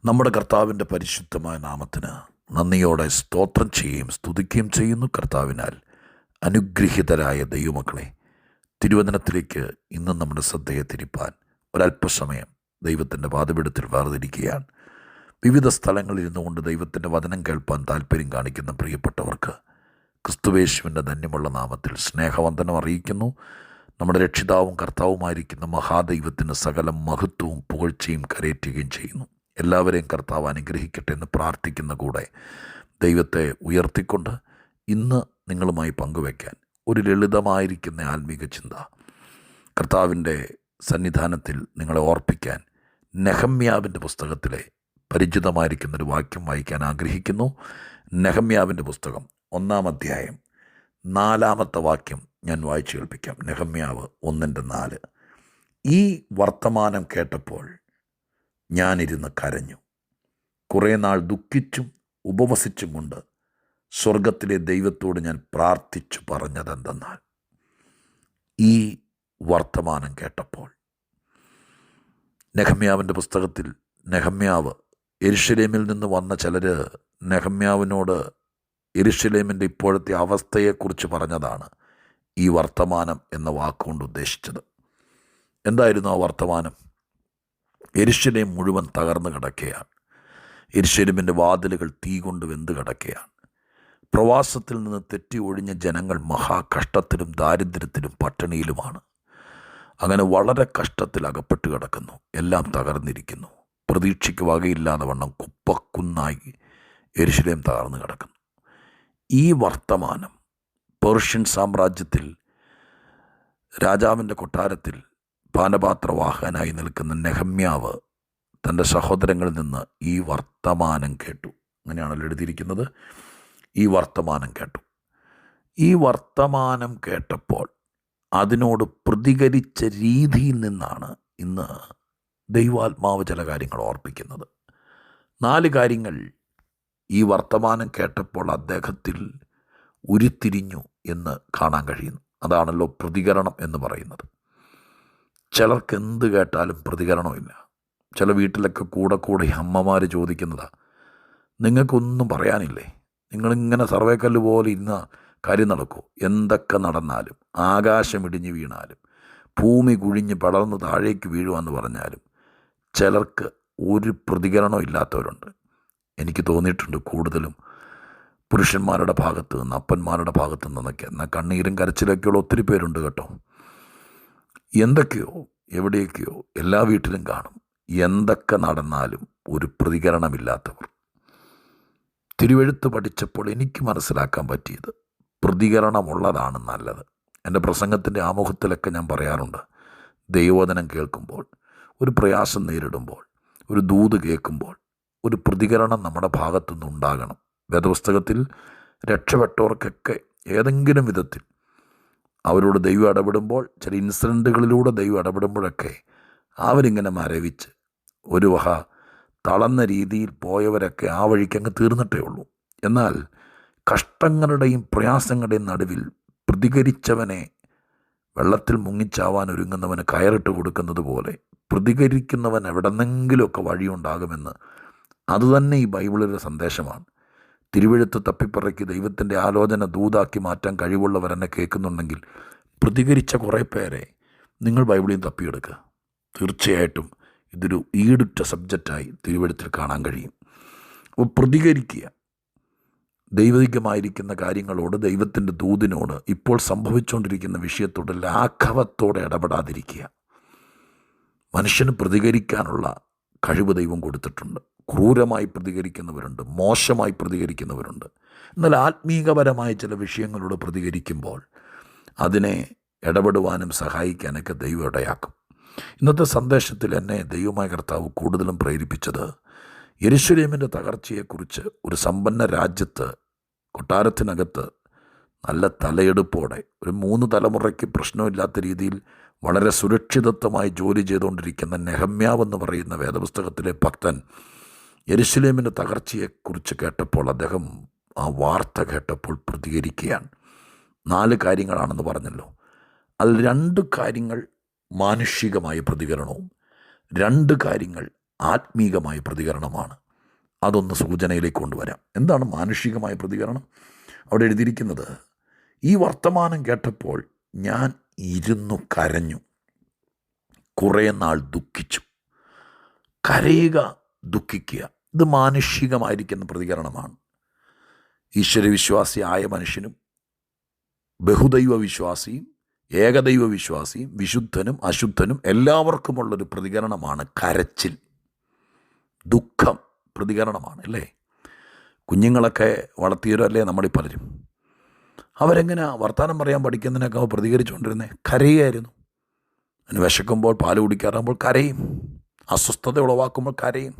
നമ്മുടെ കർത്താവിൻ്റെ പരിശുദ്ധമായ നാമത്തിന് നന്ദിയോടെ സ്തോത്രം ചെയ്യുകയും സ്തുതിക്കുകയും ചെയ്യുന്നു. കർത്താവിനാൽ അനുഗ്രഹീതരായ ദൈവമക്കളെ, തിരുവചനത്തിലേക്ക് ഇന്നും നമ്മുടെ ശ്രദ്ധയെ തിരിപ്പാൻ ഒരല്പസമയം ദൈവത്തിൻ്റെ പാദപീഠത്തിൽ വേർതിരിക്കുകയാണ്. വിവിധ സ്ഥലങ്ങളിൽ ഇരുന്നുകൊണ്ട് ദൈവത്തിൻ്റെ വചനം കേൾപ്പാൻ താല്പര്യം കാണിക്കുന്ന പ്രിയപ്പെട്ടവർക്ക് ക്രിസ്തുവേശുവിൻ്റെ ധന്യമുള്ള നാമത്തിൽ സ്നേഹവന്ദനം അറിയിക്കുന്നു. നമ്മുടെ രക്ഷിതാവും കർത്താവുമായിരിക്കുന്ന മഹാദൈവത്തിന് സകല മഹത്വവും പുകഴ്ചയും കരയേറ്റുകയും ചെയ്യുന്നു. എല്ലാവരെയും കർത്താവ് അനുഗ്രഹിക്കട്ടെ എന്ന് പ്രാർത്ഥിക്കുന്ന കൂടെ ദൈവത്തെ ഉയർത്തിക്കൊണ്ട് ഇന്ന് നിങ്ങളുമായി പങ്കുവയ്ക്കാൻ ഒരു ലളിതമായിരിക്കുന്ന ആത്മീക ചിന്ത കർത്താവിൻ്റെ സന്നിധാനത്തിൽ നിങ്ങളെ ഓർപ്പിക്കാൻ നെഹമ്യാവിൻ്റെ പുസ്തകത്തിലെ പരിചിതമായിരിക്കുന്നൊരു വാക്യം വായിക്കാൻ ആഗ്രഹിക്കുന്നു. നെഹമ്യാവിൻ്റെ പുസ്തകം 1-ാം അധ്യായം 4-ാമത്തെ വാക്യം ഞാൻ വായിച്ചു കേൾപ്പിക്കാം. നെഹമ്യാവ് 1:4. ഈ വർത്തമാനം കേട്ടപ്പോൾ ഞാനിരുന്ന് കരഞ്ഞു, കുറേ നാൾ ദുഃഖിച്ചും ഉപവസിച്ചും കൊണ്ട് സ്വർഗത്തിലെ ദൈവത്തോട് ഞാൻ പ്രാർത്ഥിച്ചു പറഞ്ഞതെന്തെന്നാൽ, ഈ വർത്തമാനം കേട്ടപ്പോൾ. നെഹമ്യാവിൻ്റെ പുസ്തകത്തിൽ നെഹമ്യാവ് യെരുശലേമിൽ നിന്ന് വന്ന ചിലർ നെഹമ്യാവിനോട് യെരുശലേമിൻ്റെ ഇപ്പോഴത്തെ അവസ്ഥയെക്കുറിച്ച് പറഞ്ഞതാണ് ഈ വർത്തമാനം എന്ന വാക്കുകൊണ്ട് ഉദ്ദേശിച്ചത്. എന്തായിരുന്നു ആ വർത്തമാനം? യെരുശലേം മുഴുവൻ തകർന്നു കിടക്കുകയാണ്. യെരുശലേമിൻ്റെ വാതിലുകൾ തീ കൊണ്ട് വെന്ത് കിടക്കുകയാണ്. പ്രവാസത്തിൽ നിന്ന് തെറ്റി ഒഴിഞ്ഞ ജനങ്ങൾ മഹാകഷ്ടത്തിലും ദാരിദ്ര്യത്തിലും പട്ടിണിയിലുമാണ്. അങ്ങനെ വളരെ കഷ്ടത്തിൽ അകപ്പെട്ട് കിടക്കുന്നു. എല്ലാം തകർന്നിരിക്കുന്നു. പ്രതീക്ഷയ്ക്ക് വകയില്ലാതെ വണ്ണം കുപ്പക്കുന്നായി യെരുശലേം തകർന്നു കിടക്കുന്നു. ഈ വർത്തമാനം പേർഷ്യൻ സാമ്രാജ്യത്തിൽ രാജാവിൻ്റെ കൊട്ടാരത്തിൽ പാനപാത്രവാഹനായി നിൽക്കുന്ന നെഹമ്യാവ് തൻ്റെ സഹോദരങ്ങളിൽ നിന്ന് ഈ വർത്തമാനം കേട്ടു. അങ്ങനെയാണല്ലോ എഴുതിയിരിക്കുന്നത്. ഈ വർത്തമാനം കേട്ടു. ഈ വർത്തമാനം കേട്ടപ്പോൾ അതിനോട് പ്രതികരിച്ച രീതിയിൽ നിന്നാണ് ഇന്ന് ദൈവാത്മാവ് ചില കാര്യങ്ങൾ ഓർപ്പിക്കുന്നത്. 4 കാര്യങ്ങൾ ഈ വർത്തമാനം കേട്ടപ്പോൾ അദ്ദേഹത്തിൽ ഉരുത്തിരിഞ്ഞു എന്ന് കാണാൻ കഴിയുന്നു. അതാണല്ലോ പ്രതികരണം എന്ന് പറയുന്നത്. ചിലർക്ക് എന്ത് കേട്ടാലും പ്രതികരണമില്ല. ചില വീട്ടിലൊക്കെ കൂടെ അമ്മമാർ ചോദിക്കുന്നതാണ്, നിങ്ങൾക്കൊന്നും പറയാനില്ലേ? നിങ്ങളിങ്ങനെ സർവേക്കല്ല് പോലെ ഇന്ന കാര്യം നടക്കൂ. എന്തൊക്കെ നടന്നാലും, ആകാശം ഇടിഞ്ഞ് വീണാലും, ഭൂമി കുഴിഞ്ഞ് പടർന്ന് താഴേക്ക് വീഴുവാന്ന് പറഞ്ഞാലും ചിലർക്ക് ഒരു പ്രതികരണവും ഇല്ലാത്തവരുണ്ട്. എനിക്ക് തോന്നിയിട്ടുണ്ട് കൂടുതലും പുരുഷന്മാരുടെ ഭാഗത്ത് നിന്ന്, അപ്പന്മാരുടെ ഭാഗത്ത് നിന്നൊക്കെ. എന്നാൽ കണ്ണീരും കരച്ചിലൊക്കെയുള്ള ഒത്തിരി പേരുണ്ട് കേട്ടോ. എന്തൊക്കെയോ എവിടെയൊക്കെയോ എല്ലാ വീട്ടിലും കാണും. എന്തൊക്കെ നടന്നാലും ഒരു പ്രതികരണമില്ലാത്തവർ. തിരുവെഴുത്ത് പഠിച്ചപ്പോൾ എനിക്ക് മനസ്സിലാക്കാൻ പറ്റിയത് പ്രതികരണമുള്ളതാണ് നല്ലത്. എൻ്റെ പ്രസംഗത്തിൻ്റെ ആമുഖത്തിലൊക്കെ ഞാൻ പറയാറുണ്ട്, ദൈവവചനം കേൾക്കുമ്പോൾ, ഒരു പ്രയാസം നേരിടുമ്പോൾ, ഒരു ദൂത് കേൾക്കുമ്പോൾ ഒരു പ്രതികരണം നമ്മുടെ ഭാഗത്തുനിന്ന് ഉണ്ടാകണം. വേദപുസ്തകത്തിൽ രക്ഷപ്പെട്ടവർക്കൊക്കെ ഏതെങ്കിലും വിധത്തിൽ അവരോട് ദൈവം ഇടപെടുമ്പോൾ, ചില ഇൻസിഡൻറ്റുകളിലൂടെ ദൈവം ഇടപെടുമ്പോഴൊക്കെ അവരിങ്ങനെ മരവിച്ച് ഒരു വഹ തളർന്ന രീതിയിൽ പോയവരൊക്കെ ആ വഴിക്കങ്ങ് തീർന്നിട്ടേ ഉള്ളൂ. എന്നാൽ കഷ്ടങ്ങളുടെയും പ്രയാസങ്ങളുടെയും നടുവിൽ പ്രതികരിച്ചവനെ വെള്ളത്തിൽ മുങ്ങിച്ചാവാൻ ഒരുങ്ങുന്നവന് കയറിട്ട് കൊടുക്കുന്നത് പോലെ പ്രതികരിക്കുന്നവൻ എവിടെന്നെങ്കിലുമൊക്കെ വഴിയുണ്ടാകുമെന്ന് അതുതന്നെ ഈ ബൈബിളിലെ സന്ദേശമാണ്. തിരുവെഴുത്ത് തപ്പിപ്പറയ്ക്ക് ദൈവത്തിൻ്റെ ആലോചന ദൂതാക്കി മാറ്റാൻ കഴിവുള്ളവരെന്നെ കേൾക്കുന്നുണ്ടെങ്കിൽ പ്രതികരിച്ച കുറേ പേരെ നിങ്ങൾ ബൈബിളിൽ തപ്പിയെടുക്കുക. തീർച്ചയായിട്ടും ഇതൊരു ഈടുറ്റ സബ്ജക്റ്റായി തിരുവെഴുത്തിൽ കാണാൻ കഴിയും. അപ്പോൾ പ്രതികരിക്കുക. ദൈവികമായിരിക്കുന്ന കാര്യങ്ങളോട്, ദൈവത്തിൻ്റെ ദൂതിനോട്, ഇപ്പോൾ സംഭവിച്ചുകൊണ്ടിരിക്കുന്ന വിഷയത്തോട് ലാഘവത്തോടെ ഇടപെടാതിരിക്കുക. മനുഷ്യന് പ്രതികരിക്കാനുള്ള കഴിവ് ദൈവം കൊടുത്തിട്ടുണ്ട്. ക്രൂരമായി പ്രതികരിക്കുന്നവരുണ്ട്, മോശമായി പ്രതികരിക്കുന്നവരുണ്ട്. എന്നാൽ ആത്മീകപരമായ ചില വിഷയങ്ങളോട് പ്രതികരിക്കുമ്പോൾ അതിനെ ഇടപെടുവാനും സഹായിക്കാനൊക്കെ ദൈവം ഇടയാക്കും. ഇന്നത്തെ സന്ദേശത്തിൽ എന്നെ ദൈവമായ കർത്താവ് കൂടുതലും പ്രേരിപ്പിച്ചത് യെരുശലേമിൻ്റെ തകർച്ചയെക്കുറിച്ച്. ഒരു സമ്പന്ന രാജ്യത്ത് കൊട്ടാരത്തിനകത്ത് നല്ല തലയെടുപ്പോടെ ഒരു 3 തലമുറയ്ക്ക് പ്രശ്നമില്ലാത്ത രീതിയിൽ വളരെ സുരക്ഷിതത്വമായി ജോലി ചെയ്തുകൊണ്ടിരിക്കുന്ന നെഹമ്യാവെന്ന് പറയുന്ന വേദപുസ്തകത്തിലെ ഭക്തൻ യെരുശലേമിൻ്റെ തകർച്ചയെക്കുറിച്ച് കേട്ടപ്പോൾ അദ്ദേഹം ആ വാർത്ത കേട്ടപ്പോൾ പ്രതികരിക്കുകയാണ്. 4 കാര്യങ്ങളാണെന്ന് പറഞ്ഞല്ലോ. അതിൽ 2 കാര്യങ്ങൾ മാനുഷികമായ പ്രതികരണവും, 2 കാര്യങ്ങൾ ആത്മീകമായ പ്രതികരണമാണ്. അതൊന്ന് സൂചനയിലേക്ക് കൊണ്ടുവരാം. എന്താണ് മാനുഷികമായ പ്രതികരണം? അവിടെ എഴുതിയിരിക്കുന്നത്, ഈ വർത്തമാനം കേട്ടപ്പോൾ ഞാൻ ഇരുന്നു കരഞ്ഞു, കുറേ നാൾ ദുഃഖിച്ചു. കരയുക, ദുഃഖിക്കുക, ഇത് മാനുഷികമായിരിക്കുന്ന പ്രതികരണമാണ്. ഈശ്വരവിശ്വാസിയായ മനുഷ്യനും ബഹുദൈവ വിശ്വാസിയും ഏകദൈവ വിശ്വാസിയും വിശുദ്ധനും അശുദ്ധനും എല്ലാവർക്കുമുള്ളൊരു പ്രതികരണമാണ് കരച്ചിൽ. ദുഃഖം പ്രതികരണമാണ് അല്ലേ? കുഞ്ഞുങ്ങളൊക്കെ വളർത്തിയവരല്ലേ നമ്മളിൽ പലരും. അവരെങ്ങനെ വർത്തമാനം പറയാൻ പഠിക്കുന്നതിനൊക്കെ പ്രതികരിച്ചുകൊണ്ടിരുന്നേ? കരയുകയായിരുന്നു. അതിന് വിശക്കുമ്പോൾ പാല് കുടിക്കാറാകുമ്പോൾ കരയും, അസ്വസ്ഥത ഉളവാക്കുമ്പോൾ കരയും.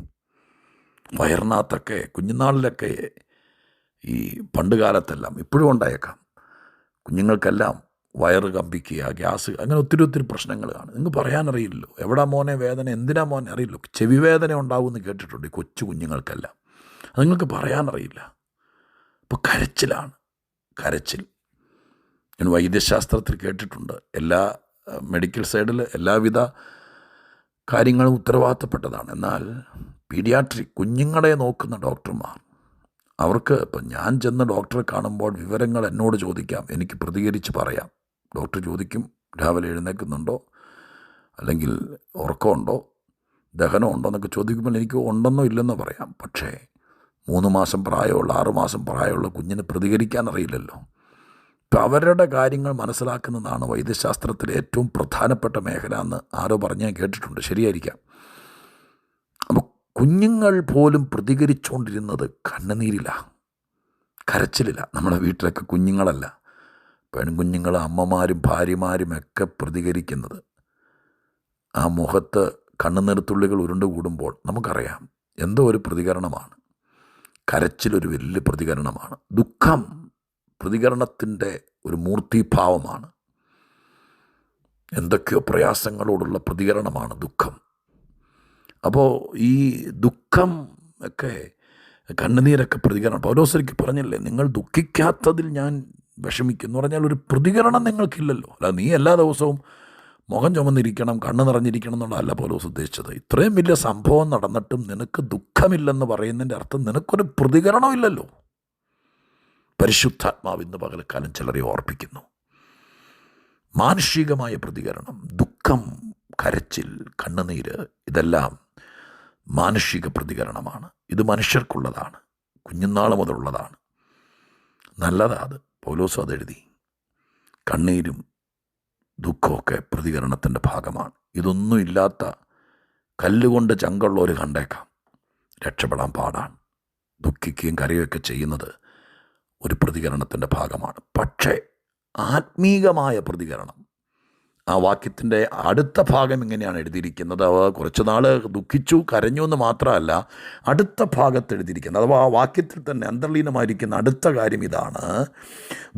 വയറിനകത്തൊക്കെ കുഞ്ഞുനാളിലൊക്കെ ഈ പണ്ട് കാലത്തെല്ലാം, ഇപ്പോഴും ഉണ്ടായേക്കാം, കുഞ്ഞുങ്ങൾക്കെല്ലാം വയറ് കമ്പിക്കുക, ഗ്യാസ്, അങ്ങനെ ഒത്തിരി പ്രശ്നങ്ങൾ കാണും. നിങ്ങൾക്ക് പറയാനറിയില്ലല്ലോ എവിടാ മോനെ വേദന, എന്തിനാ മോനെ അറിയില്ലോ. ചെവി വേദന ഉണ്ടാവുമെന്ന് കേട്ടിട്ടുണ്ട് ഈ കൊച്ചു കുഞ്ഞുങ്ങൾക്കെല്ലാം. അത് നിങ്ങൾക്ക് പറയാനറിയില്ല. അപ്പോൾ കരച്ചിലാണ്, കരച്ചിൽ. ഞാൻ വൈദ്യശാസ്ത്രത്തിൽ കേട്ടിട്ടുണ്ട്, എല്ലാ മെഡിക്കൽ സൈഡിൽ എല്ലാവിധ കാര്യങ്ങളും ഉത്തരവാദിത്തപ്പെട്ടതാണ്. എന്നാൽ പീഡിയാട്രിക് കുഞ്ഞുങ്ങളെ നോക്കുന്ന ഡോക്ടർമാർ, അവർക്ക് ഇപ്പം ഞാൻ ചെന്ന് ഡോക്ടറെ കാണുമ്പോൾ വിവരങ്ങൾ എന്നോട് ചോദിക്കാം, എനിക്ക് പ്രതികരിച്ച് പറയാം. ഡോക്ടർ ചോദിക്കും, രാവിലെ എഴുന്നേൽക്കുന്നുണ്ടോ, അല്ലെങ്കിൽ ഉറക്കമുണ്ടോ, ദഹനമുണ്ടോ എന്നൊക്കെ ചോദിക്കുമ്പോൾ എനിക്ക് ഉണ്ടെന്നോ ഇല്ലെന്നോ പറയാം. പക്ഷേ 3 മാസം പ്രായമുള്ള 6 മാസം പ്രായമുള്ള കുഞ്ഞിന് പ്രതികരിക്കാൻ അറിയില്ലല്ലോ. ഇപ്പം അവരുടെ കാര്യങ്ങൾ മനസ്സിലാക്കുന്നതാണ് വൈദ്യശാസ്ത്രത്തിലെ ഏറ്റവും പ്രധാനപ്പെട്ട മേഖല എന്ന് ആരോ പറഞ്ഞ് ഞാൻ കേട്ടിട്ടുണ്ട്. ശരിയായിരിക്കാം. അപ്പോൾ കുഞ്ഞുങ്ങൾ പോലും പ്രതികരിച്ചുകൊണ്ടിരുന്നത് കണ്ണുനീരില്ല, കരച്ചിലില്ല. നമ്മുടെ വീട്ടിലൊക്കെ കുഞ്ഞുങ്ങളല്ല, പെൺകുഞ്ഞുങ്ങൾ, അമ്മമാരും ഭാര്യമാരുമൊക്കെ പ്രതികരിക്കുന്നത് ആ മുഖത്ത് കണ്ണുനീർത്തുള്ളികൾ ഉരുണ്ടുകൂടുമ്പോൾ നമുക്കറിയാം എന്തോ ഒരു പ്രതികരണമാണ്. കരച്ചിലൊരു വലിയ പ്രതികരണമാണ്. ദുഃഖം പ്രതികരണത്തിൻ്റെ ഒരു മൂർത്തിഭാവമാണ്. എന്തൊക്കെയോ പ്രയാസങ്ങളോടുള്ള പ്രതികരണമാണ് ദുഃഖം. അപ്പോൾ ഈ ദുഃഖം ഒക്കെ, കണ്ണുനീരൊക്കെ പ്രതികരണം. പൗലോസരിക്ക് പറഞ്ഞില്ലേ, നിങ്ങൾ ദുഃഖിക്കാത്തതിൽ ഞാൻ വിഷമിക്കുന്നു പറഞ്ഞാൽ ഒരു പ്രതികരണം നിങ്ങൾക്കില്ലല്ലോ. അല്ല, നീ എല്ലാ ദിവസവും മുഖം ചുമന്നിരിക്കണം, കണ്ണ് നിറഞ്ഞിരിക്കണം എന്നുള്ളതല്ല പൗലോസ് ഉദ്ദേശിച്ചത്. ഇത്രയും വലിയ സംഭവം നടന്നിട്ടും നിനക്ക് ദുഃഖമില്ലെന്ന് പറയുന്നതിൻ്റെ അർത്ഥം നിനക്കൊരു പ്രതികരണമില്ലല്ലോ. പരിശുദ്ധാത്മാവ് ഇന്ന് പകൽക്കാലം ചിലരെ ഓർപ്പിക്കുന്നു. മാനുഷികമായ പ്രതികരണം, ദുഃഖം, കരച്ചിൽ, കണ്ണുനീര്, ഇതെല്ലാം മാനുഷിക പ്രതികരണമാണ്. ഇത് മനുഷ്യർക്കുള്ളതാണ്, കുഞ്ഞുനാൾ മുതലുള്ളതാണ്. നല്ലതാ അത്. പൗലോസ് അതെഴുതി. കണ്ണീരും ദുഃഖമൊക്കെ പ്രതികരണത്തിൻ്റെ ഭാഗമാണ്. ഇതൊന്നും ഇല്ലാത്ത കല്ലുകൊണ്ട് ചങ്കുള്ളവർ കണ്ടേക്കാം, രക്ഷപ്പെടാൻ പാടാണ്. ദുഃഖിക്കുകയും കരയുകയൊക്കെ ചെയ്യുന്നത് ഒരു പ്രതികരണത്തിൻ്റെ ഭാഗമാണ്. പക്ഷേ ആത്മീകമായ പ്രതികരണം, ആ വാക്യത്തിൻ്റെ അടുത്ത ഭാഗം ഇങ്ങനെയാണ് എഴുതിയിരിക്കുന്നത്. കുറച്ച് നാൾ ദുഃഖിച്ചു കരഞ്ഞു എന്ന് മാത്രമല്ല, അടുത്ത ഭാഗത്ത് എഴുതിയിരിക്കുന്നത്, അഥവാ ആ വാക്യത്തിൽ തന്നെ അന്തർലീനമായിരിക്കുന്ന അടുത്ത കാര്യം ഇതാണ്: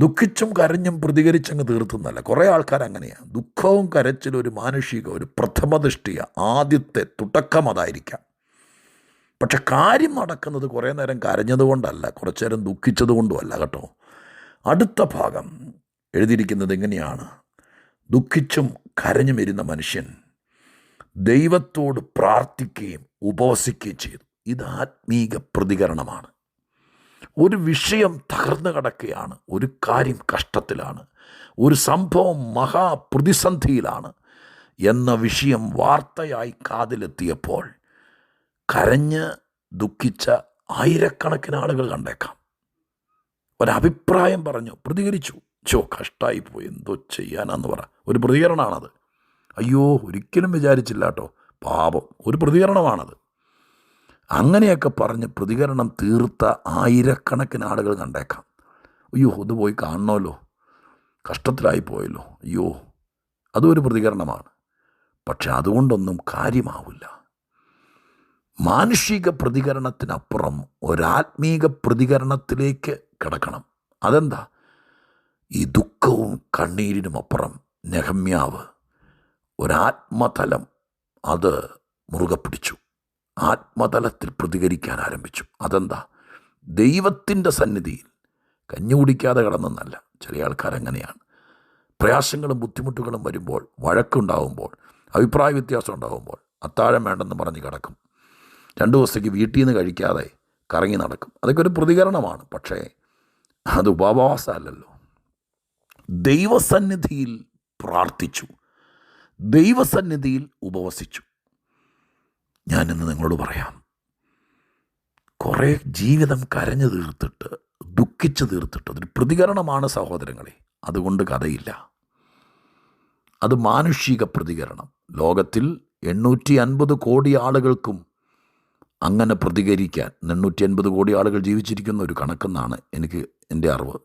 ദുഃഖിച്ചും കരഞ്ഞും പ്രതികരിച്ചങ്ങ് തീർത്തുന്നല്ല. കുറേ ആൾക്കാർ അങ്ങനെയാണ്. ദുഃഖവും കരച്ചിലും ഒരു മാനുഷിക, ഒരു പ്രഥമദൃഷ്ടിയ ആദ്യത്തെ തുടക്കം അതായിരിക്കാം. പക്ഷെ കാര്യം നടക്കുന്നത് കുറേ നേരം കരഞ്ഞതുകൊണ്ടല്ല, കുറച്ചു നേരം ദുഃഖിച്ചതുകൊണ്ടുമല്ല കേട്ടോ. അടുത്ത ഭാഗം എഴുതിയിരിക്കുന്നത് എങ്ങനെയാണ്: ദുഃഖിച്ചും കരഞ്ഞും ഇരുന്ന മനുഷ്യൻ ദൈവത്തോട് പ്രാർത്ഥിക്കുകയും ഉപവസിക്കുകയും ചെയ്തു. ഇത് ആത്മീക പ്രതികരണമാണ്. ഒരു വിഷയം തകർന്നു കിടക്കുകയാണ്, ഒരു കാര്യം കഷ്ടത്തിലാണ്, ഒരു സംഭവം മഹാപ്രതിസന്ധിയിലാണ് എന്ന വിഷയം വാർത്തയായി കാതിലെത്തിയപ്പോൾ കരഞ്ഞ് ദുഃഖിച്ച ആയിരക്കണക്കിന് ആളുകൾ കണ്ടേക്കാം. ഒരഭിപ്രായം പറഞ്ഞു, പ്രതികരിച്ചു. കഷ്ടമായിപ്പോയി, എന്തോ ചെയ്യാനാന്ന് പറ, ഒരു പ്രതികരണമാണത്. അയ്യോ, ഒരിക്കലും വിചാരിച്ചില്ല കേട്ടോ, പാപം, ഒരു പ്രതികരണമാണത്. അങ്ങനെയൊക്കെ പറഞ്ഞ് പ്രതികരണം തീർത്ത ആയിരക്കണക്കിന് ആളുകൾ കണ്ടേക്കാം. അയ്യോ, അത് പോയി കാണണമല്ലോ, കഷ്ടത്തിലായിപ്പോയല്ലോ, അയ്യോ, അതും ഒരു പ്രതികരണമാണ്. പക്ഷെ അതുകൊണ്ടൊന്നും കാര്യമാവില്ല. മാനുഷിക പ്രതികരണത്തിനപ്പുറം ഒരാത്മീക പ്രതികരണത്തിലേക്ക് കിടക്കണം. അതെന്താ? ഈ ദുഃഖവും കണ്ണീരിനുമപ്പുറം നെഹമ്യാവ് ഒരാത്മതലം അത് മുറുകെ പിടിച്ചു. ആത്മതലത്തിൽ പ്രതികരിക്കാൻ ആരംഭിച്ചു. അതെന്താ? ദൈവത്തിൻ്റെ സന്നിധിയിൽ കഞ്ഞി കുടിക്കാതെ കിടന്നെന്നല്ല. ചില ആൾക്കാരങ്ങനെയാണ്. പ്രയാസങ്ങളും ബുദ്ധിമുട്ടുകളും വരുമ്പോൾ, വഴക്കുണ്ടാകുമ്പോൾ, അഭിപ്രായ വ്യത്യാസം ഉണ്ടാകുമ്പോൾ അത്താഴം വേണ്ടെന്ന് പറഞ്ഞ് കിടക്കും. 2 ദിവസത്തേക്ക് വീട്ടിൽ നിന്ന് കഴിക്കാതെ കറങ്ങി നടക്കും. അതൊക്കെ ഒരു പ്രതികരണമാണ്. പക്ഷേ അത് ഉപവാസമല്ലല്ലോ. ദൈവസന്നിധിയിൽ പ്രാർത്ഥിച്ചു, ദൈവസന്നിധിയിൽ ഉപവസിച്ചു. ഞാനിന്ന് നിങ്ങളോട് പറയാം, കുറേ ജീവിതം കരഞ്ഞു തീർത്തിട്ട്, ദുഃഖിച്ച് തീർത്തിട്ട് അതൊരു പ്രതികരണമാണ് സഹോദരങ്ങളെ. അതുകൊണ്ട് കഥയില്ല. അത് മാനുഷിക പ്രതികരണം. ലോകത്തിൽ 850 കോടി ആളുകൾക്കും അങ്ങനെ പ്രതികരിക്കാൻ, 850 കോടി ആളുകൾ ജീവിച്ചിരിക്കുന്ന ഒരു കണക്കെന്നാണ് എൻ്റെ അറിവ്.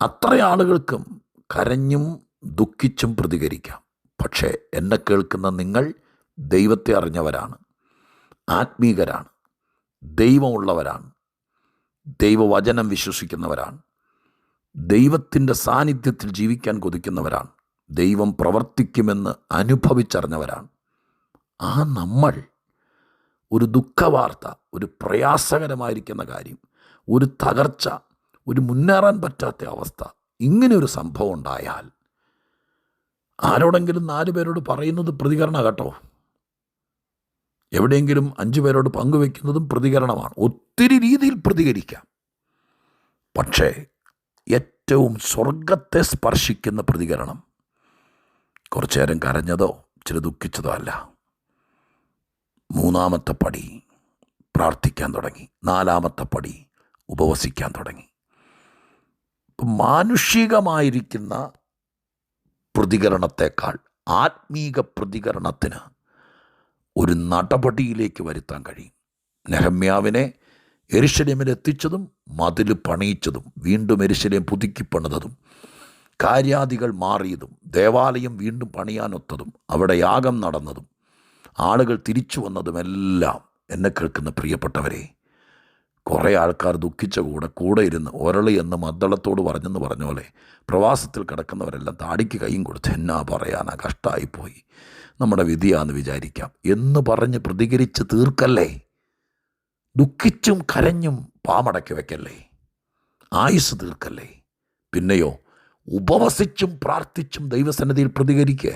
അത്ര ആളുകൾക്കും കരഞ്ഞും ദുഃഖിച്ചും പ്രതികരിക്കാം. പക്ഷേ എന്നെ കേൾക്കുന്ന നിങ്ങൾ ദൈവത്തെ അറിഞ്ഞവരാണ്, ആത്മീകരാണ്, ദൈവമുള്ളവരാണ്, ദൈവവചനം വിശ്വസിക്കുന്നവരാണ്, ദൈവത്തിൻ്റെ സാന്നിധ്യത്തിൽ ജീവിക്കാൻ കൊതിക്കുന്നവരാണ്, ദൈവം പ്രവർത്തിക്കുമെന്ന് അനുഭവിച്ചറിഞ്ഞവരാണ്. ആ നമ്മൾ ഒരു ദുഃഖവാർത്ത, ഒരു പ്രയാസകരമായിരിക്കുന്ന കാര്യം, ഒരു തകർച്ച, ഒരു മുന്നേറാൻ പറ്റാത്ത അവസ്ഥ, ഇങ്ങനെ ഒരു സംഭവം ഉണ്ടായാൽ ആരോടെങ്കിലും 4 പേരോട് പറയുന്നത് പ്രതികരണം കേട്ടോ. എവിടെയെങ്കിലും 5 പേരോട് പങ്കുവെക്കുന്നതും പ്രതികരണമാണ്. ഒത്തിരി രീതിയിൽ പ്രതികരിക്കാം. പക്ഷേ ഏറ്റവും സ്വർഗത്തെ സ്പർശിക്കുന്ന പ്രതികരണം കുറച്ചു നേരം കരഞ്ഞതോ ഇച്ചിരി ദുഃഖിച്ചതോ അല്ല. 3-ാമത്തെ പടി പ്രാർത്ഥിക്കാൻ തുടങ്ങി, 4-ാമത്തെ പടി ഉപവസിക്കാൻ തുടങ്ങി. മാനുഷികമായിരിക്കുന്ന പ്രതികരണത്തെക്കാൾ ആത്മീക പ്രതികരണത്തിന് ഒരു നടപടിയിലേക്ക് വരുത്താൻ കഴിയും. നെഹമ്യാവിനെ യെരൂശലേമിൽ എത്തിച്ചതും മതിൽ പണിയിച്ചതും വീണ്ടും യെരൂശലേം പുതുക്കി പണിതതും കാര്യാദികൾ മാറിയതും ദേവാലയം വീണ്ടും പണിയാനൊത്തതും അവിടെ യാഗം നടന്നതും ആളുകൾ തിരിച്ചു വന്നതുമെല്ലാം എന്നെ കേൾക്കുന്ന പ്രിയപ്പെട്ടവരെ, കുറേ ആൾക്കാർ ദുഃഖിച്ച കൂടെ ഇരുന്ന് ഒരളി എന്ന് മദ്ദളത്തോട് പറഞ്ഞെന്ന് പറഞ്ഞ പോലെ പ്രവാസത്തിൽ കിടക്കുന്നവരെല്ലാം താടിക്ക് കൈയും കൊടുത്ത് എന്നാ പറയാനാ, കഷ്ടമായിപ്പോയി, നമ്മുടെ വിധിയാന്ന് വിചാരിക്കാം എന്ന് പറഞ്ഞ് പ്രതികരിച്ച് തീർക്കല്ലേ. ദുഃഖിച്ചും കരഞ്ഞും പാമടക്കി വയ്ക്കല്ലേ, ആയുസ് തീർക്കല്ലേ. പിന്നെയോ ഉപവസിച്ചും പ്രാർത്ഥിച്ചും ദൈവസന്നിധിയിൽ പ്രതികരിക്കുക.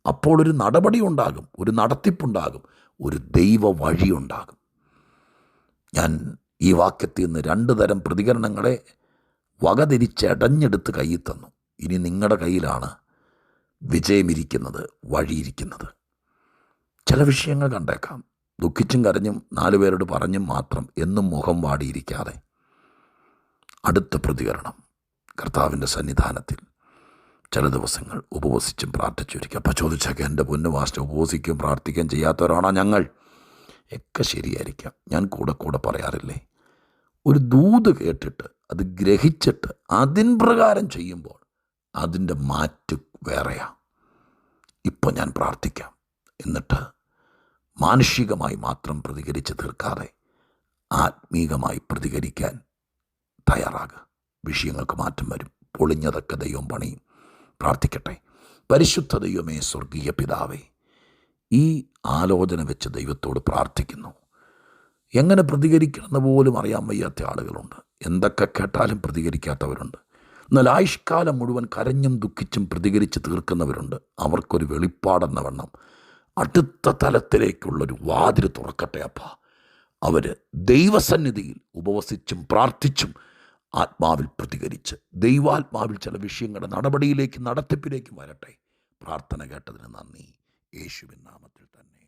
അപ്പോൾ ഒരു നടപടി ഉണ്ടാകും, ഒരു നടത്തിപ്പുണ്ടാകും, ഒരു ദൈവ വഴിയുണ്ടാകും. ഞാൻ ഈ വാക്യത്തിൽ നിന്ന് 2 തരം പ്രതികരണങ്ങളെ വകതിരിച്ചടഞ്ഞെടുത്ത് കയ്യിൽ തന്നു. ഇനി നിങ്ങളുടെ കയ്യിലാണ് വിജയമിരിക്കുന്നത്, വഴിയിരിക്കുന്നത്. ചില വിഷയങ്ങൾ കണ്ടേക്കാം, ദുഃഖിച്ചും കരഞ്ഞും 4 പേരോട് പറഞ്ഞും മാത്രം എന്നും മുഖം വാടിയിരിക്കാതെ അടുത്ത പ്രതികരണം കർത്താവിൻ്റെ സന്നിധാനത്തിൽ ചില ദിവസങ്ങൾ ഉപവസിച്ചും പ്രാർത്ഥിച്ചിരിക്കുക. അപ്പോൾ ചോദിച്ചൊക്കെ എൻ്റെ പൊന്നു മാസ്റ്റർ, ഉപവസിക്കുകയും പ്രാർത്ഥിക്കുകയും ചെയ്യാത്തവരാണോ ഞങ്ങൾ? ഒക്കെ ശരിയായിരിക്കാം. ഞാൻ കൂടെ പറയാറില്ലേ, ഒരു ദൂത് കേട്ടിട്ട് അത് ഗ്രഹിച്ചിട്ട് അതിൻ പ്രകാരം ചെയ്യുമ്പോൾ അതിൻ്റെ മാറ്റ് വേറെയാണ്. ഇപ്പോൾ ഞാൻ പ്രാർത്ഥിക്കാം, എന്നിട്ട് മാനുഷികമായി മാത്രം പ്രതികരിച്ച് തീർക്കാതെ ആത്മീകമായി പ്രതികരിക്കാൻ തയ്യാറാകുക. വിഷയങ്ങൾക്ക് മാറ്റം വരും. പൊളിഞ്ഞതൊക്കെ ദൈവം പണിയും. പ്രാർത്ഥിക്കട്ടെ. പരിശുദ്ധ ദൈവമേ, സ്വർഗീയ പിതാവേ, ഈ ആലോചന വെച്ച് ദൈവത്തോട് പ്രാർത്ഥിക്കുന്നു. എങ്ങനെ പ്രതികരിക്കണമെന്ന് പോലും അറിയാൻ വയ്യാത്ത ആളുകളുണ്ട്. എന്തൊക്കെ കേട്ടാലും പ്രതികരിക്കാത്തവരുണ്ട്. എന്നാൽ ആയുഷ്കാലം മുഴുവൻ കരഞ്ഞും ദുഃഖിച്ചും പ്രതികരിച്ച് തീർക്കുന്നവരുണ്ട്. അവർക്കൊരു വെളിപ്പാടെന്ന വണ്ണം അടുത്ത തലത്തിലേക്കുള്ളൊരു വാതിൽ തുറക്കട്ടെ അപ്പാ. അവർ ദൈവസന്നിധിയിൽ ഉപവസിച്ചും പ്രാർത്ഥിച്ചും ആത്മാവിൽ പ്രതികരിച്ച് ദൈവാത്മാവിൽ ചില വിഷയങ്ങളുടെ നടപടിയിലേക്ക് നടത്തിപ്പിലേക്ക് വരട്ടെ. പ്രാർത്ഥന കേട്ടതിന് നന്ദി. യേശുവിൻ നാമത്തിൽ തന്നെ.